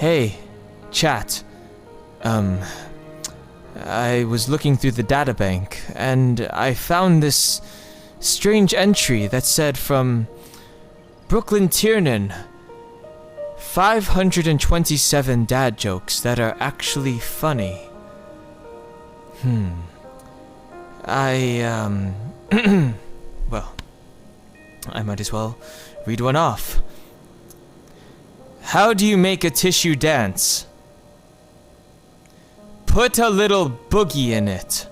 Hey, chat. I was looking through the databank, and I found this strange entry that said from Brooklyn Tiernan, 527 dad jokes that are actually funny. Well, I might as well read one off. How do you make a tissue dance? Put a little boogie in it.